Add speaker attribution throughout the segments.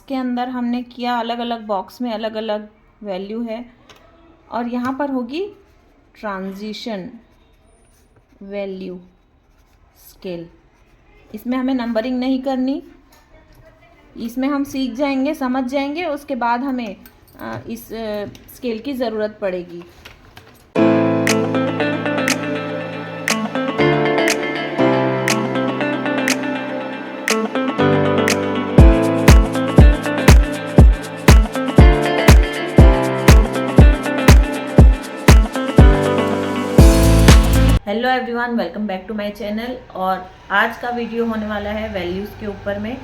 Speaker 1: के अंदर हमने किया, अलग अलग बॉक्स में अलग अलग वैल्यू है, और यहाँ पर होगी ट्रांजिशन वैल्यू स्केल। इसमें हमें नंबरिंग नहीं करनी, इसमें हम सीख जाएंगे, समझ जाएंगे, उसके बाद हमें इस स्केल की ज़रूरत पड़ेगी। Hello everyone, welcome back to my channel. और आज का वीडियो होने वाला है वैल्यूज़ के ऊपर में।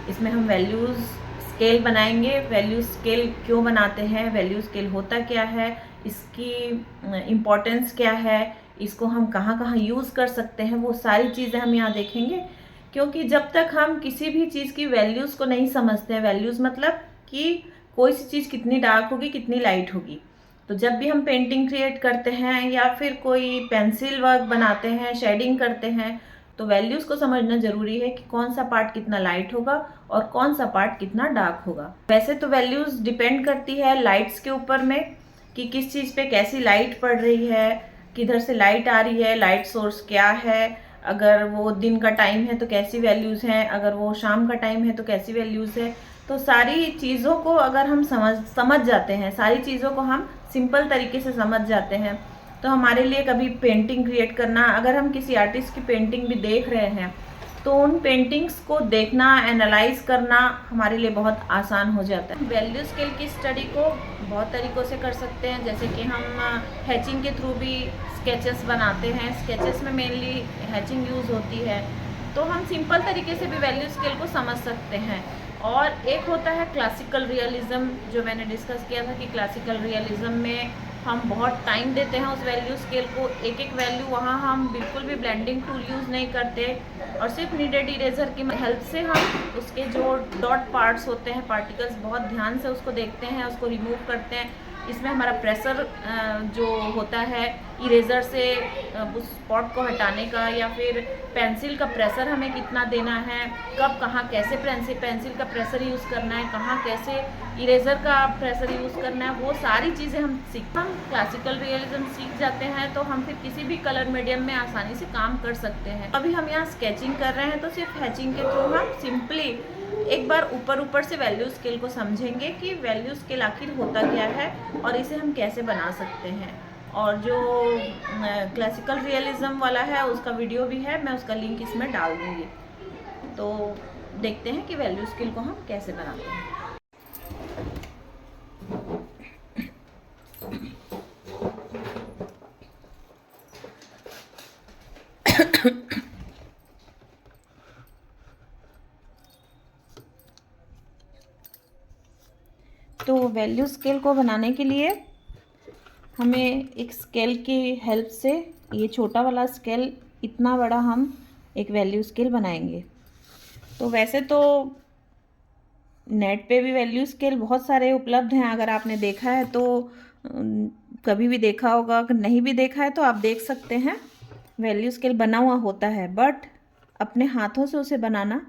Speaker 1: इसमें हम वैल्यूज़ स्केल बनाएंगे। वैल्यू स्केल क्यों बनाते हैं, वैल्यू स्केल होता क्या है, इसकी इम्पोर्टेंस क्या है, इसको हम कहाँ कहाँ यूज़ कर सकते हैं, वो सारी चीज़ें हम यहाँ देखेंगे। क्योंकि जब तक हम किसी भी चीज़ की वैल्यूज़ को नहीं समझते हैं, वैल्यूज़ मतलब कि कोई सी चीज़ कितनी डार्क होगी, कितनी लाइट होगी, तो जब भी हम पेंटिंग क्रिएट करते हैं या फिर कोई पेंसिल वर्क बनाते हैं, शेडिंग करते हैं, तो वैल्यूज़ को समझना ज़रूरी है कि कौन सा पार्ट कितना लाइट होगा और कौन सा पार्ट कितना डार्क होगा। वैसे तो वैल्यूज़ डिपेंड करती है लाइट्स के ऊपर में, कि किस चीज़ पे कैसी लाइट पड़ रही है, किधर से लाइट आ रही है, लाइट सोर्स क्या है, अगर वो दिन का टाइम है तो कैसी वैल्यूज़ हैं, अगर वो शाम का टाइम है तो कैसी वैल्यूज़ है। तो सारी चीज़ों को अगर हम समझ जाते हैं, सारी चीज़ों को हम सिंपल तरीके से समझ जाते हैं, तो हमारे लिए कभी पेंटिंग क्रिएट करना, अगर हम किसी आर्टिस्ट की पेंटिंग भी देख रहे हैं तो उन पेंटिंग्स को देखना, एनालाइज करना हमारे लिए बहुत आसान हो जाता है। वैल्यू स्केल की स्टडी को बहुत तरीक़ों से कर सकते हैं, जैसे कि हम हैचिंग के थ्रू भी स्केचेस बनाते हैं। स्केचेस में मेनली हैचिंग यूज़ होती है, तो हम सिंपल तरीके से भी वैल्यू स्केल को समझ सकते हैं। और एक होता है क्लासिकल रियलिज़म, जो मैंने डिस्कस किया था कि क्लासिकल रियलिज़म में हम बहुत टाइम देते हैं उस वैल्यू स्केल को, एक एक वैल्यू, वहाँ हम बिल्कुल भी ब्लेंडिंग टूल यूज़ नहीं करते और सिर्फ नीडेड इरेजर की हेल्प से हम उसके जो डॉट पार्ट्स होते हैं, पार्टिकल्स, बहुत ध्यान से उसको देखते हैं, उसको रिमूव करते हैं। इसमें हमारा प्रेशर जो होता है इरेज़र से उस स्पॉट को हटाने का, या फिर पेंसिल का प्रेशर हमें कितना देना है, कब कहाँ कैसे पेंसिल का प्रेशर यूज़ करना है, कहाँ कैसे इरेज़र का प्रेशर यूज़ करना है, वो सारी चीज़ें हम क्लासिकल रियलिज्म सीख जाते हैं, तो हम फिर किसी भी कलर मीडियम में आसानी से काम कर सकते हैं। अभी हम यहाँ स्केचिंग कर रहे हैं, तो सिर्फ हैचिंग के थ्रू हम सिंपली एक बार ऊपर से वैल्यू स्केल को समझेंगे कि वैल्यू स्केल आखिर होता क्या है और इसे हम कैसे बना सकते हैं। और जो क्लासिकल रियलिज्म वाला है उसका वीडियो भी है, मैं उसका लिंक इसमें डाल दूँगी। तो देखते हैं कि वैल्यू स्केल को हम कैसे बनाते हैं। तो वैल्यू स्केल को बनाने के लिए हमें एक स्केल की हेल्प से, ये छोटा वाला स्केल, इतना बड़ा हम एक वैल्यू स्केल बनाएंगे। तो वैसे तो नेट पे भी वैल्यू स्केल बहुत सारे उपलब्ध हैं, अगर आपने देखा है तो कभी भी देखा होगा, अगर नहीं भी देखा है तो आप देख सकते हैं। वैल्यू स्केल बना हुआ होता है, बट अपने हाथों से उसे बनाना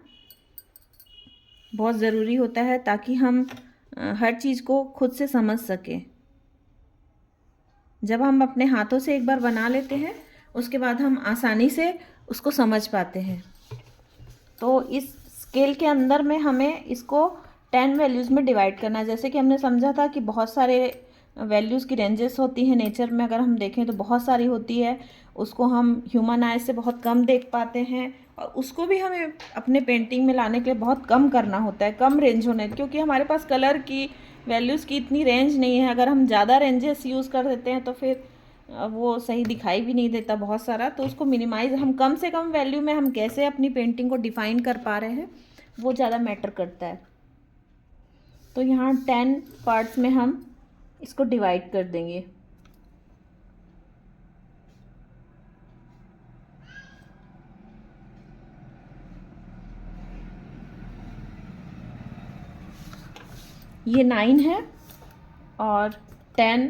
Speaker 1: बहुत ज़रूरी होता है, ताकि हम हर चीज़ को खुद से समझ सकें। जब हम अपने हाथों से एक बार बना लेते हैं, उसके बाद हम आसानी से उसको समझ पाते हैं। तो इस स्केल के अंदर में हमें इसको 10 वैल्यूज़ में डिवाइड करना है। जैसे कि हमने समझा था कि बहुत सारे वैल्यूज़ की रेंजेस होती हैं नेचर में, अगर हम देखें तो बहुत सारी होती है, उसको हम ह्यूमन आई से बहुत कम देख पाते हैं, और उसको भी हमें अपने पेंटिंग में लाने के लिए बहुत कम करना होता है, कम रेंज होने, क्योंकि हमारे पास कलर की वैल्यूज़ की इतनी रेंज नहीं है। अगर हम ज़्यादा रेंजेस यूज़ कर देते हैं तो फिर वो सही दिखाई भी नहीं देता बहुत सारा। तो उसको मिनिमाइज़, हम कम से कम वैल्यू में हम कैसे अपनी पेंटिंग को डिफ़ाइन कर पा रहे हैं, वो ज़्यादा मैटर करता है। तो यहाँ 10 पार्ट्स में हम इसको डिवाइड कर देंगे। ये 9 है और 10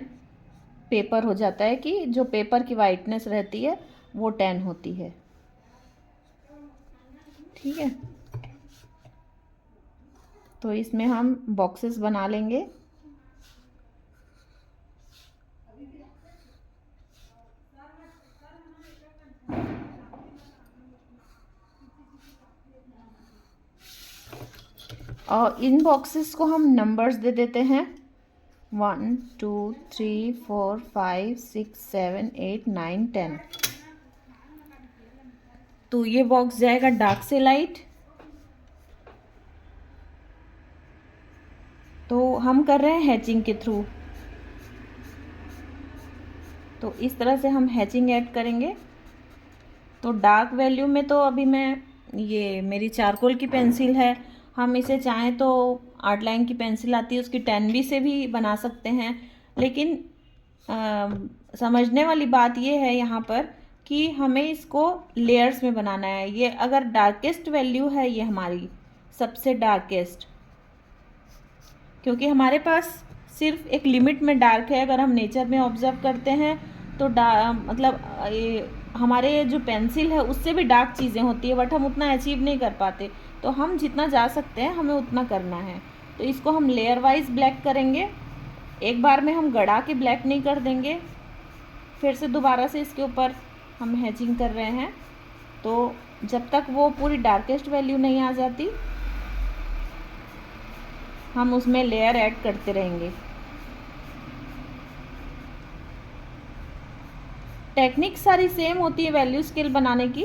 Speaker 1: पेपर हो जाता है, कि जो पेपर की वाइटनेस रहती है वो 10 होती है। ठीक है, तो इसमें हम बॉक्सेस बना लेंगे। और इन बॉक्सेस को हम नंबर्स दे देते हैं 1 2 3 4 5 6 7 8 9 10। तो ये बॉक्स जाएगा डार्क से लाइट। तो हम कर रहे हैं हैचिंग के थ्रू, तो इस तरह से हम हैचिंग ऐड करेंगे। तो डार्क वैल्यू में तो अभी मैं, ये मेरी चारकोल की पेंसिल है, हम इसे चाहें तो आर्ट लाइन की पेंसिल आती है उसकी 10B से भी बना सकते हैं। लेकिन समझने वाली बात ये है यहाँ पर कि हमें इसको लेयर्स में बनाना है। ये अगर डार्केस्ट वैल्यू है, ये हमारी सबसे डार्केस्ट, क्योंकि हमारे पास सिर्फ एक लिमिट में डार्क है। अगर हम नेचर में ऑब्जर्व करते हैं तो मतलब ये हमारे जो पेंसिल है उससे भी डार्क चीज़ें होती है, बट हम उतना अचीव नहीं कर पाते। तो हम जितना जा सकते हैं हमें उतना करना है। तो इसको हम लेयर वाइज ब्लैक करेंगे, एक बार में हम गड़ा के ब्लैक नहीं कर देंगे। फिर से दोबारा से इसके ऊपर हम हैचिंग कर रहे हैं। तो जब तक वो पूरी डार्केस्ट वैल्यू नहीं आ जाती हम उसमें लेयर ऐड करते रहेंगे। टेक्निक सारी सेम होती है वैल्यू स्केल बनाने की,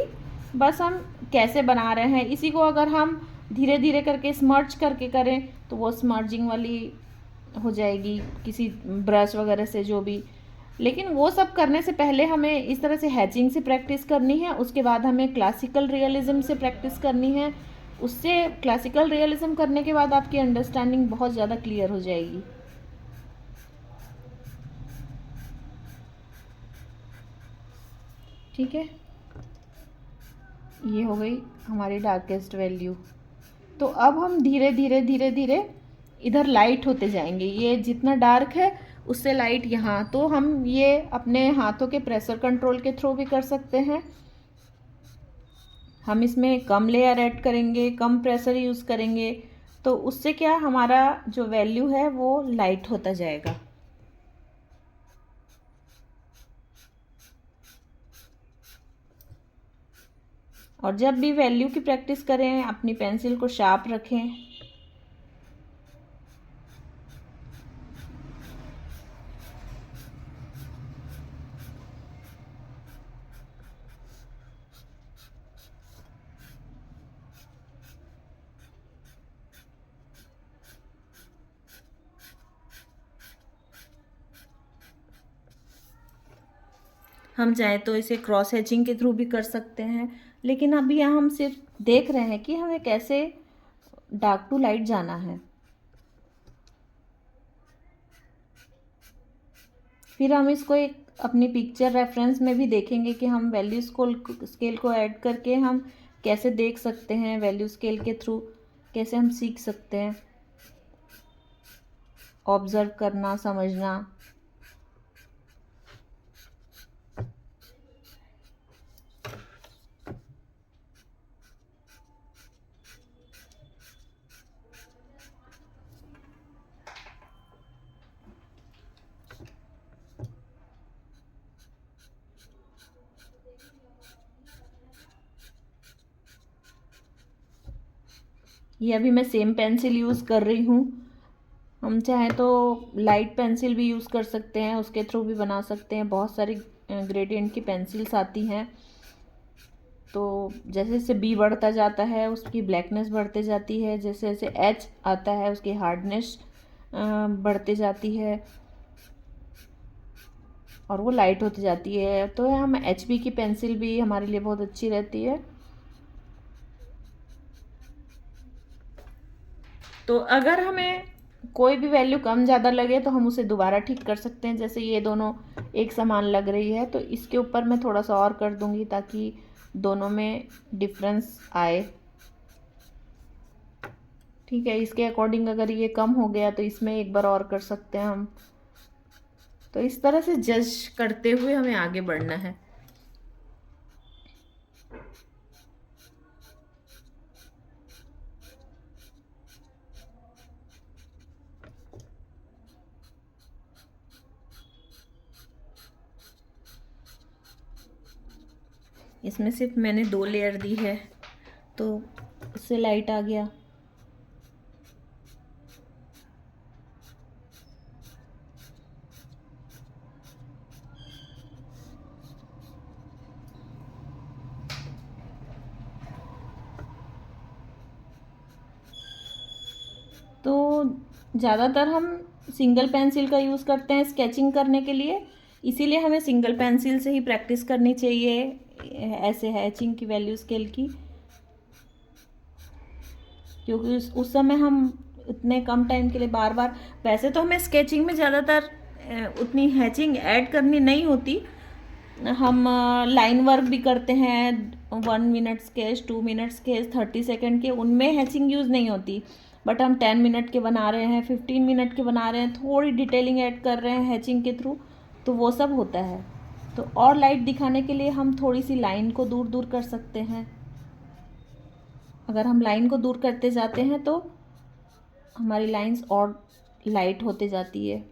Speaker 1: बस हम कैसे बना रहे हैं। इसी को अगर हम धीरे धीरे करके स्मर्च करके करें तो वो स्मर्जिंग वाली हो जाएगी किसी ब्रश वगैरह से जो भी। लेकिन वो सब करने से पहले हमें इस तरह से हैचिंग से प्रैक्टिस करनी है, उसके बाद हमें क्लासिकल रियलिज्म से प्रैक्टिस करनी है। उससे क्लासिकल रियलिज्म करने के बाद आपकी अंडरस्टैंडिंग बहुत ज़्यादा क्लियर हो जाएगी। ठीक है, ये हो गई हमारी डार्केस्ट वैल्यू। तो अब हम धीरे धीरे धीरे धीरे इधर लाइट होते जाएंगे। ये जितना डार्क है उससे लाइट यहाँ। तो हम ये अपने हाथों के प्रेशर कंट्रोल के थ्रू भी कर सकते हैं। हम इसमें कम लेयर ऐड करेंगे, कम प्रेशर यूज़ करेंगे, तो उससे क्या हमारा जो वैल्यू है वो लाइट होता जाएगा। और जब भी वैल्यू की प्रैक्टिस करें अपनी पेंसिल को शार्प रखें। हम चाहे तो इसे क्रॉस हैचिंग के थ्रू भी कर सकते हैं, लेकिन अभी यहाँ हम सिर्फ देख रहे हैं कि हमें कैसे डार्क टू लाइट जाना है। फिर हम इसको एक अपनी पिक्चर रेफरेंस में भी देखेंगे कि हम वैल्यू स्केल को ऐड करके हम कैसे देख सकते हैं, वैल्यू स्केल के थ्रू कैसे हम सीख सकते हैं ऑब्जर्व करना, समझना। ये अभी मैं सेम पेंसिल यूज़ कर रही हूँ। हम चाहें तो लाइट पेंसिल भी यूज़ कर सकते हैं, उसके थ्रू भी बना सकते हैं। बहुत सारी ग्रेडियंट की पेंसिल्स आती हैं। तो जैसे जैसे बी बढ़ता जाता है उसकी ब्लैकनेस बढ़ते जाती है, जैसे जैसे एच आता है उसकी हार्डनेस बढ़ते जाती है और वो लाइट होती जाती है। तो हम HB की पेंसिल भी हमारे लिए बहुत अच्छी रहती है। तो अगर हमें कोई भी वैल्यू कम ज़्यादा लगे तो हम उसे दोबारा ठीक कर सकते हैं। जैसे ये दोनों एक समान लग रही है तो इसके ऊपर मैं थोड़ा सा और कर दूंगी ताकि दोनों में डिफरेंस आए। ठीक है, इसके अकॉर्डिंग अगर ये कम हो गया तो इसमें एक बार और कर सकते हैं हम। तो इस तरह से जज करते हुए हमें आगे बढ़ना है। इसमें सिर्फ मैंने 2 लेयर दी है तो उससे लाइट आ गया। तो ज़्यादातर हम सिंगल पेंसिल का यूज़ करते हैं स्केचिंग करने के लिए, इसीलिए हमें सिंगल पेंसिल से ही प्रैक्टिस करनी चाहिए ऐसे हैचिंग की वैल्यू स्केल की, क्योंकि उस समय हम इतने कम टाइम के लिए बार बार, वैसे तो हमें स्केचिंग में ज़्यादातर उतनी हैचिंग ऐड करनी नहीं होती, हम लाइन वर्क भी करते हैं 1 minute sketch, 2 minute sketch, 30 second के, उनमें हैचिंग यूज़ नहीं होती। बट हम 10 मिनट के बना रहे हैं, 15 मिनट के बना रहे हैं, थोड़ी डिटेलिंग ऐड कर रहे हैं हैचिंग के थ्रू, तो वो सब होता है। तो और लाइट दिखाने के लिए हम थोड़ी सी लाइन को दूर दूर कर सकते हैं। अगर हम लाइन को दूर करते जाते हैं तो हमारी लाइंस और लाइट होते जाती है।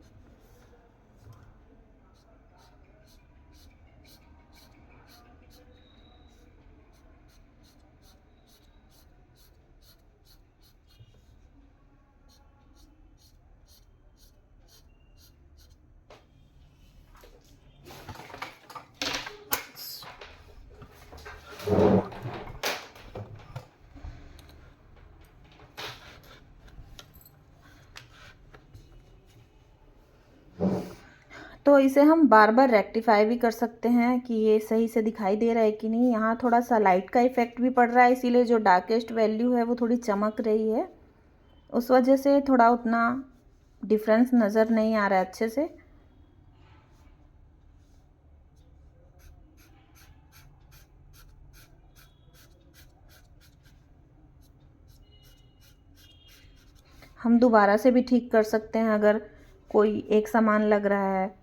Speaker 1: तो इसे हम बार बार रेक्टिफाई भी कर सकते हैं कि ये सही से दिखाई दे रहा है कि नहीं। यहाँ थोड़ा सा लाइट का इफेक्ट भी पड़ रहा है, इसीलिए जो डार्केस्ट वैल्यू है वो थोड़ी चमक रही है, उस वजह से थोड़ा उतना डिफरेंस नज़र नहीं आ रहा है अच्छे से। हम दोबारा से भी ठीक कर सकते हैं अगर कोई एक समान लग रहा है।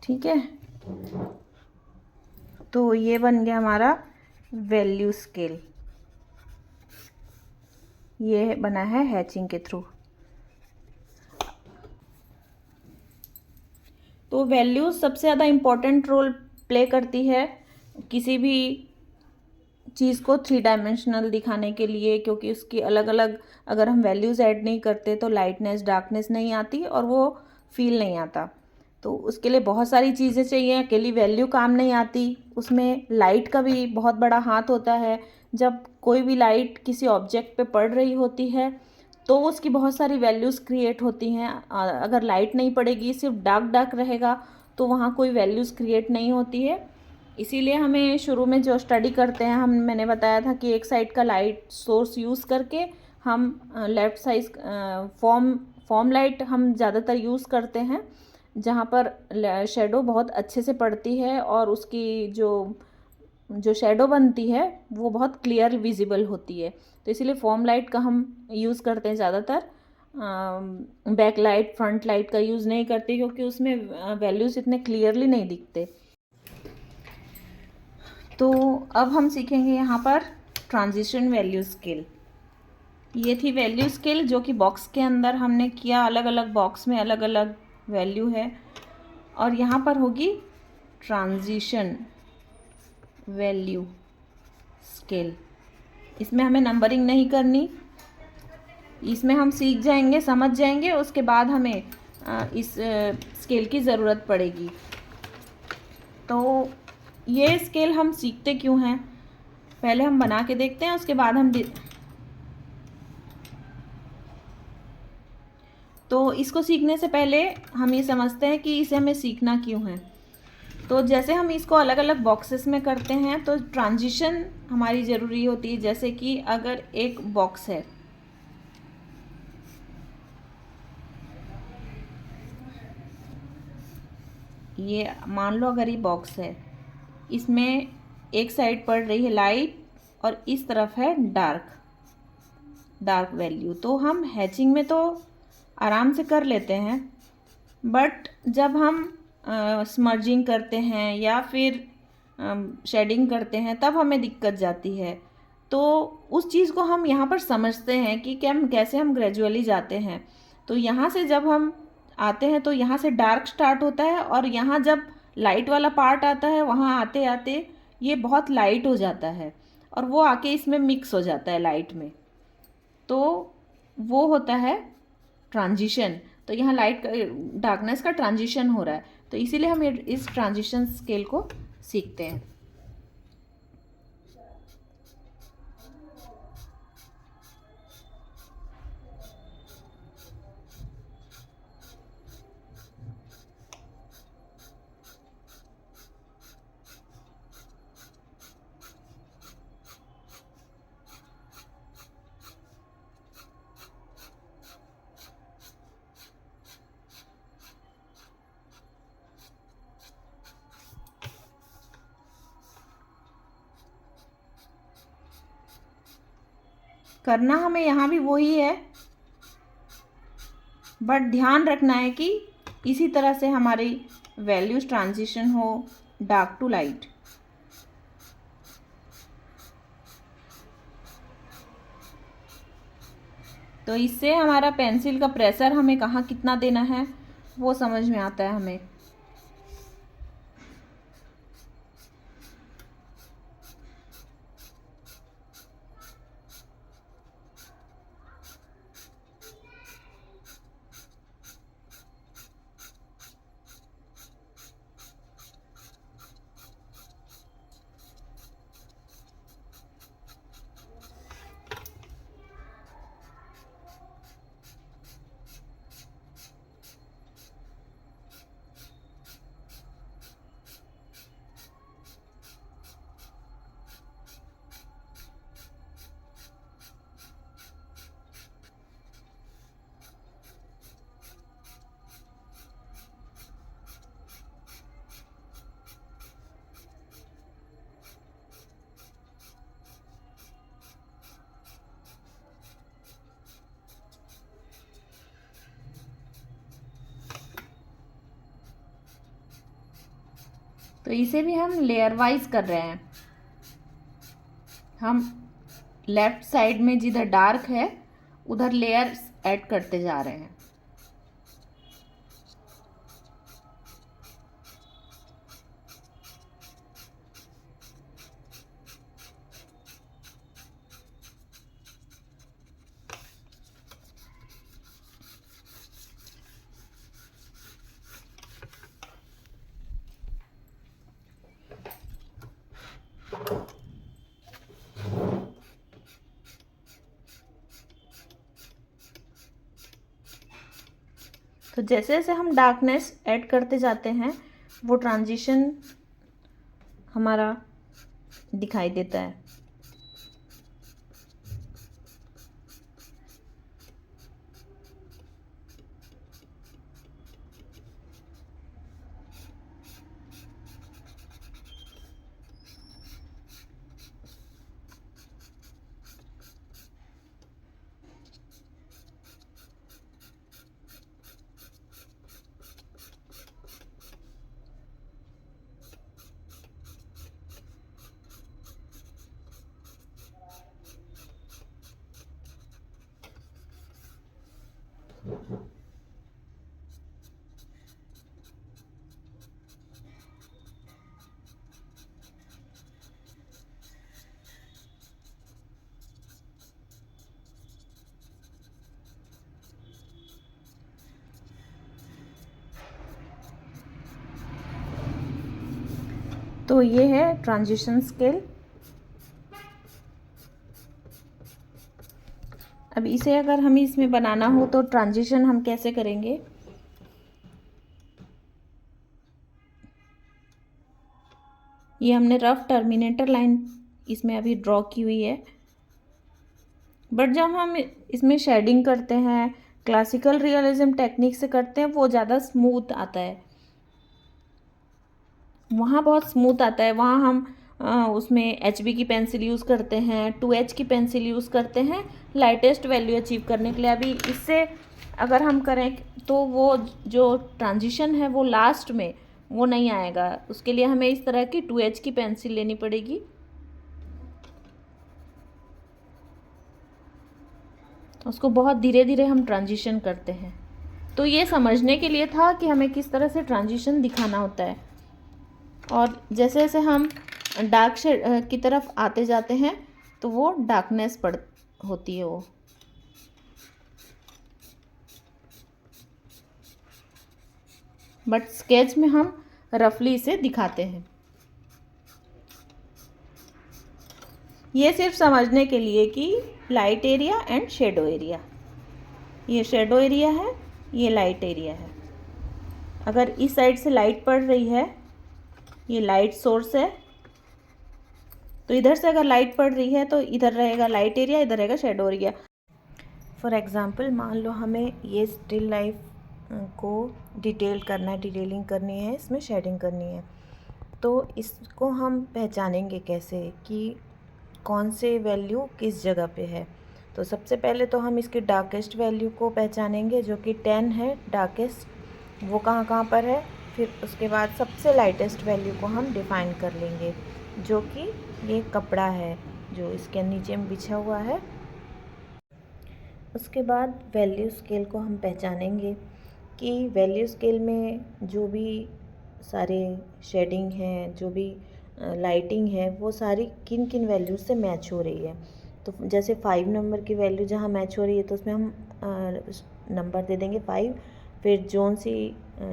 Speaker 1: ठीक है, तो ये बन गया हमारा वैल्यू स्केल, ये बना है हैचिंग के थ्रू। तो वैल्यू सबसे ज़्यादा इम्पोर्टेंट रोल प्ले करती है किसी भी चीज़ को 3 डायमेंशनल दिखाने के लिए, क्योंकि उसकी अलग अलग अगर हम वैल्यूज़ ऐड नहीं करते तो लाइटनेस डार्कनेस नहीं आती और वो फील नहीं आता। तो उसके लिए बहुत सारी चीज़ें चाहिए, अकेली वैल्यू काम नहीं आती, उसमें लाइट का भी बहुत बड़ा हाथ होता है। जब कोई भी लाइट किसी ऑब्जेक्ट पे पड़ रही होती है तो उसकी बहुत सारी वैल्यूज़ क्रिएट होती हैं। अगर लाइट नहीं पड़ेगी, सिर्फ डार्क डार्क रहेगा, तो वहाँ कोई वैल्यूज़ क्रिएट नहीं होती है। इसीलिए हमें शुरू में जो स्टडी करते हैं, मैंने बताया था कि एक साइड का लाइट सोर्स यूज़ करके हम लेफ़्ट साइड फॉर्म लाइट हम ज़्यादातर यूज़ करते हैं, जहाँ पर शेडो बहुत अच्छे से पड़ती है और उसकी जो शेडो बनती है वो बहुत क्लियर विजिबल होती है। तो इसीलिए फॉर्म लाइट का हम यूज़ करते हैं ज़्यादातर, बैक लाइट फ्रंट लाइट का यूज़ नहीं करते, क्योंकि उसमें वैल्यूज़ इतने क्लियरली नहीं दिखते। तो अब हम सीखेंगे यहाँ पर ट्रांजिशन वैल्यू स्केल। ये थी वैल्यू स्केल जो कि बॉक्स के अंदर हमने किया, अलग अलग बॉक्स में अलग अलग वैल्यू है, और यहाँ पर होगी ट्रांजिशन वैल्यू स्केल। इसमें हमें नंबरिंग नहीं करनी, इसमें हम सीख जाएंगे, समझ जाएंगे, उसके बाद हमें इस स्केल की ज़रूरत पड़ेगी। तो ये स्केल हम सीखते क्यों हैं, पहले हम बना के देखते हैं, उसके बाद हम तो इसको सीखने से पहले हम ये समझते हैं कि इसे हमें सीखना क्यों है। तो जैसे हम इसको अलग अलग बॉक्सेस में करते हैं तो ट्रांजिशन हमारी ज़रूरी होती है। जैसे कि अगर एक बॉक्स है, ये मान लो अगर ये बॉक्स है, इसमें एक साइड पड़ रही है लाइट और इस तरफ है डार्क वैल्यू, तो हम हैचिंग में तो आराम से कर लेते हैं, बट जब हम स्मर्जिंग करते हैं या फिर शेडिंग करते हैं तब हमें दिक्कत जाती है। तो उस चीज़ को हम यहाँ पर समझते हैं कि कैसे हम ग्रेजुअली जाते हैं। तो यहाँ से जब हम आते हैं तो यहाँ से डार्क स्टार्ट होता है और यहाँ जब लाइट वाला पार्ट आता है वहाँ आते आते ये बहुत लाइट हो जाता है और वो आके इसमें मिक्स हो जाता है लाइट में। तो वो होता है ट्रांजिशन। तो यहाँ लाइट डार्कनेस का ट्रांजिशन हो रहा है, तो इसीलिए हम इस ट्रांजिशन स्केल को सीखते हैं। करना हमें यहाँ भी वही है, बट ध्यान रखना है कि इसी तरह से हमारी वैल्यूज ट्रांजिशन हो डार्क टू लाइट। तो इससे हमारा पेंसिल का प्रेशर हमें कहाँ कितना देना है वो समझ में आता है हमें। तो इसे भी हम लेयर वाइज कर रहे हैं। हम लेफ्ट साइड में जिधर डार्क है उधर लेयर ऐड करते जा रहे हैं। तो जैसे जैसे हम डार्कनेस ऐड करते जाते हैं वो ट्रांजिशन हमारा दिखाई देता है। तो ये है ट्रांजिशन स्केल। अब इसे अगर हमें इसमें बनाना हो तो ट्रांजिशन हम कैसे करेंगे। ये हमने रफ टर्मिनेटर लाइन इसमें अभी ड्रॉ की हुई है, बट जब हम इसमें शेडिंग करते हैं क्लासिकल रियलिज्म टेक्निक से करते हैं वो ज़्यादा स्मूथ आता है, वहाँ बहुत स्मूथ आता है। वहाँ हम उसमें HB की पेंसिल यूज़ करते हैं, 2H की पेंसिल यूज़ करते हैं लाइटेस्ट वैल्यू अचीव करने के लिए। अभी इससे अगर हम करें तो वो जो ट्रांजिशन है वो लास्ट में वो नहीं आएगा। उसके लिए हमें इस तरह की 2H की पेंसिल लेनी पड़ेगी। उसको बहुत धीरे धीरे हम ट्रांजिशन करते हैं। तो ये समझने के लिए था कि हमें किस तरह से ट्रांजिशन दिखाना होता है। और जैसे जैसे हम डार्क शेड की तरफ आते जाते हैं तो वो डार्कनेस पड़ होती है वो। बट स्केच में हम रफली इसे दिखाते हैं। ये सिर्फ समझने के लिए कि light area and shadow area, ये शेडो एरिया है, ये लाइट एरिया है। अगर इस साइड से लाइट पड़ रही है, ये लाइट सोर्स है, तो इधर से अगर लाइट पड़ रही है तो इधर रहेगा लाइट एरिया, इधर रहेगा शेडो एरिया। फॉर एग्जांपल मान लो हमें ये स्टिल लाइफ को डिटेल करना है, डिटेलिंग करनी है, इसमें शेडिंग करनी है। तो इसको हम पहचानेंगे कैसे कि कौन से वैल्यू किस जगह पे है। तो सबसे पहले तो हम इसकी डार्केस्ट वैल्यू को पहचानेंगे, जो कि 10 है डार्केस्ट, वो कहाँ कहाँ पर है। फिर उसके बाद सबसे लाइटेस्ट वैल्यू को हम डिफ़ाइन कर लेंगे, जो कि ये कपड़ा है जो इसके नीचे में बिछा हुआ है। उसके बाद वैल्यू स्केल को हम पहचानेंगे कि वैल्यू स्केल में जो भी सारे शेडिंग हैं, जो भी लाइटिंग है, वो सारी किन किन वैल्यूज से मैच हो रही है। तो जैसे 5 नंबर की वैल्यू जहाँ मैच हो रही है तो उसमें हम नंबर दे देंगे 5। फिर जोन सी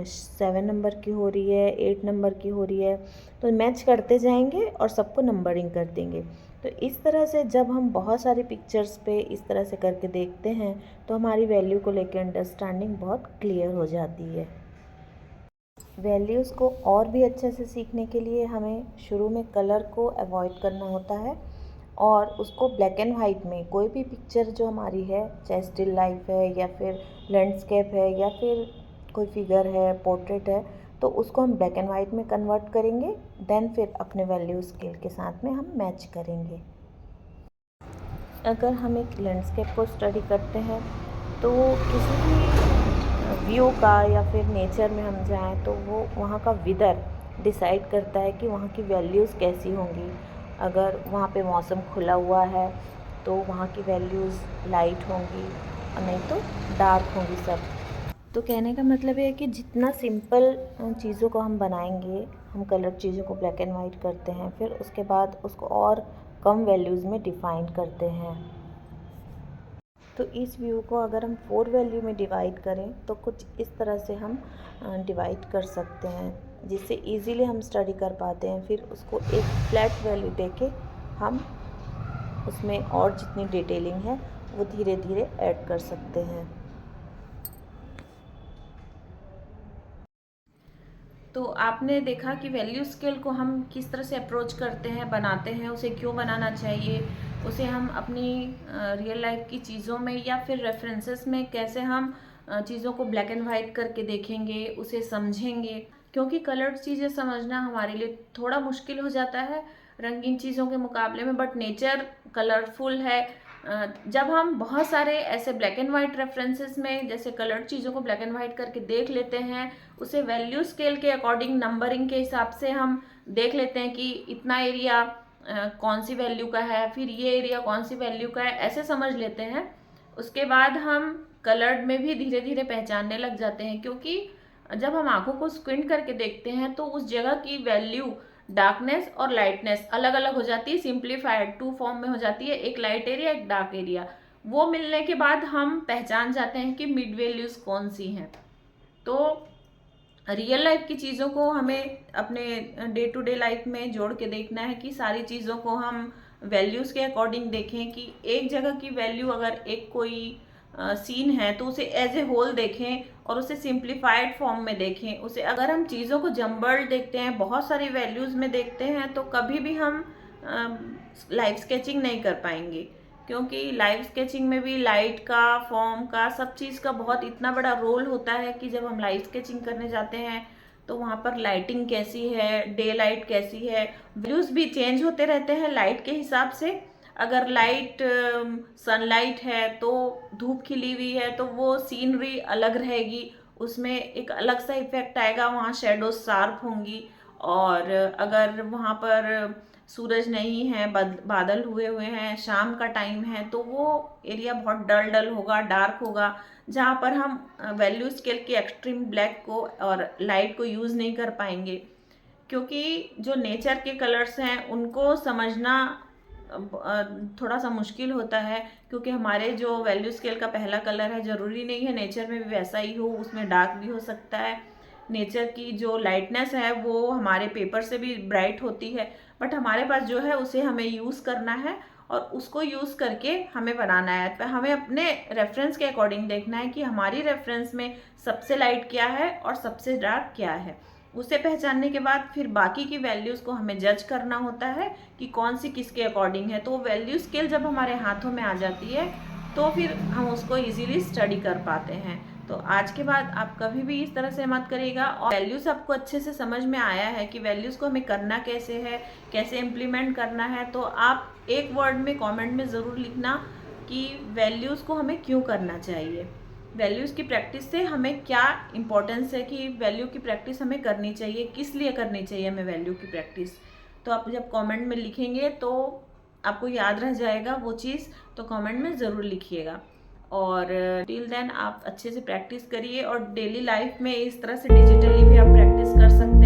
Speaker 1: 7 नंबर की हो रही है, 8 नंबर की हो रही है, तो मैच करते जाएंगे और सबको नंबरिंग कर देंगे। तो इस तरह से जब हम बहुत सारी पिक्चर्स पे इस तरह से करके देखते हैं तो हमारी वैल्यू को लेकर अंडरस्टैंडिंग बहुत क्लियर हो जाती है। वैल्यूज़ को और भी अच्छे से सीखने के लिए हमें शुरू में कलर को अवॉइड करना होता है और उसको ब्लैक एंड वाइट में कोई भी पिक्चर जो हमारी है, चाहे स्टिल लाइफ है या फिर लैंडस्केप है या फिर कोई फिगर है, पोर्ट्रेट है, तो उसको हम ब्लैक एंड वाइट में कन्वर्ट करेंगे। देन फिर अपने वैल्यू स्केल के साथ में हम मैच करेंगे। अगर हम एक लैंडस्केप को स्टडी करते हैं तो किसी भी व्यू का या फिर नेचर में हम जाएं तो वो वहाँ का वेदर डिसाइड करता है कि वहाँ की वैल्यूज़ कैसी होंगी। अगर वहाँ पे मौसम खुला हुआ है तो वहाँ की वैल्यूज़ लाइट होंगी और नहीं तो डार्क होंगी सब। तो कहने का मतलब ये है कि जितना सिंपल चीज़ों को हम बनाएंगे, हम कलर चीज़ों को ब्लैक एंड वाइट करते हैं, फिर उसके बाद उसको और कम वैल्यूज़ में डिफ़ाइन करते हैं। तो इस व्यू को अगर हम 4 वैल्यू में डिवाइड करें तो कुछ इस तरह से हम डिवाइड कर सकते हैं, जिससे इजीली हम स्टडी कर पाते हैं। फिर उसको एक फ्लैट वैल्यू देके हम उसमें और जितनी डिटेलिंग है वो धीरे धीरे ऐड कर सकते हैं। तो आपने देखा कि वैल्यू स्केल को हम किस तरह से अप्रोच करते हैं, बनाते हैं, उसे क्यों बनाना चाहिए, उसे हम अपनी रियल लाइफ की चीज़ों में या फिर रेफरेंसेस में कैसे हम चीज़ों को ब्लैक एंड वाइट करके देखेंगे, उसे समझेंगे। क्योंकि कलर्ड चीज़ें समझना हमारे लिए थोड़ा मुश्किल हो जाता है रंगीन चीज़ों के मुकाबले में, बट नेचर कलरफुल है। जब हम बहुत सारे ऐसे ब्लैक एंड वाइट रेफरेंसेस में जैसे कलर्ड चीज़ों को ब्लैक एंड वाइट करके देख लेते हैं, उसे वैल्यू स्केल के अकॉर्डिंग नंबरिंग के हिसाब से हम देख लेते हैं कि इतना एरिया कौन सी वैल्यू का है, फिर ये एरिया कौन सी वैल्यू का है, ऐसे समझ लेते हैं। उसके बाद हम कलर्ड में भी धीरे धीरे पहचानने लग जाते हैं, क्योंकि जब हम आंखों को स्क्विंट करके देखते हैं तो उस जगह की वैल्यू डार्कनेस और लाइटनेस अलग अलग हो जाती है, सिंप्लीफाइड 2 फॉर्म में हो जाती है, एक लाइट एरिया एक डार्क एरिया। वो मिलने के बाद हम पहचान जाते हैं कि मिड वैल्यूज कौन सी हैं। तो रियल लाइफ की चीज़ों को हमें अपने डे टू डे लाइफ में जोड़ के देखना है कि सारी चीज़ों को हम वैल्यूज़ के अकॉर्डिंग देखें। कि एक जगह की वैल्यू अगर एक कोई सीन है तो उसे एज ए होल देखें और उसे सिंप्लीफाइड फॉर्म में देखें। उसे अगर हम चीज़ों को जम्बल्ड देखते हैं, बहुत सारी वैल्यूज़ में देखते हैं, तो कभी भी हम लाइव स्केचिंग नहीं कर पाएंगे। क्योंकि लाइव स्केचिंग में भी लाइट का, फॉर्म का, सब चीज़ का बहुत इतना बड़ा रोल होता है कि जब हम लाइव स्केचिंग करने जाते हैं तो वहाँ पर लाइटिंग कैसी है, डे लाइट कैसी है, व्यूज़ भी चेंज होते रहते हैं लाइट के हिसाब से। अगर लाइट सनलाइट है तो धूप खिली हुई है तो वो सीनरी अलग रहेगी, उसमें एक अलग सा इफेक्ट आएगा, वहाँ शेडोज शार्प होंगी। और अगर वहाँ पर सूरज नहीं है, बादल हुए हुए हैं, शाम का टाइम है, तो वो एरिया बहुत डल डल होगा, डार्क होगा, जहाँ पर हम वैल्यू स्केल के एक्सट्रीम ब्लैक को और लाइट को यूज़ नहीं कर पाएंगे। क्योंकि जो नेचर के कलर्स हैं उनको समझना थोड़ा सा मुश्किल होता है, क्योंकि हमारे जो वैल्यू स्केल का पहला कलर है ज़रूरी नहीं है नेचर में भी वैसा ही हो, उसमें डार्क भी हो सकता है। नेचर की जो लाइटनेस है वो हमारे पेपर से भी ब्राइट होती है, बट हमारे पास जो है उसे हमें यूज़ करना है और उसको यूज़ करके हमें बनाना है। तो हमें अपने रेफरेंस के अकॉर्डिंग देखना है कि हमारी रेफरेंस में सबसे लाइट क्या है और सबसे डार्क क्या है। उसे पहचानने के बाद फिर बाकी की वैल्यूज़ को हमें जज करना होता है कि कौन सी किसके अकॉर्डिंग है। तो वैल्यू स्केल जब हमारे हाथों में आ जाती है तो फिर हम उसको इजीली स्टडी कर पाते हैं। तो आज के बाद आप कभी भी इस तरह से मत करिएगा। और वैल्यूज़ आपको अच्छे से समझ में आया है कि वैल्यूज़ को हमें करना कैसे है, कैसे इम्प्लीमेंट करना है, तो आप एक वर्ड में कमेंट में ज़रूर लिखना कि वैल्यूज़ को हमें क्यों करना चाहिए, वैल्यूज़ की प्रैक्टिस से हमें क्या इम्पोर्टेंस है, कि वैल्यू की प्रैक्टिस हमें करनी चाहिए, किस लिए करनी चाहिए हमें वैल्यू की प्रैक्टिस। तो आप जब कमेंट में लिखेंगे तो आपको याद रह जाएगा वो चीज़, तो कमेंट में ज़रूर लिखिएगा। और टिल देन आप अच्छे से प्रैक्टिस करिए और डेली लाइफ में इस तरह से डिजिटली भी आप प्रैक्टिस कर सकते हैं।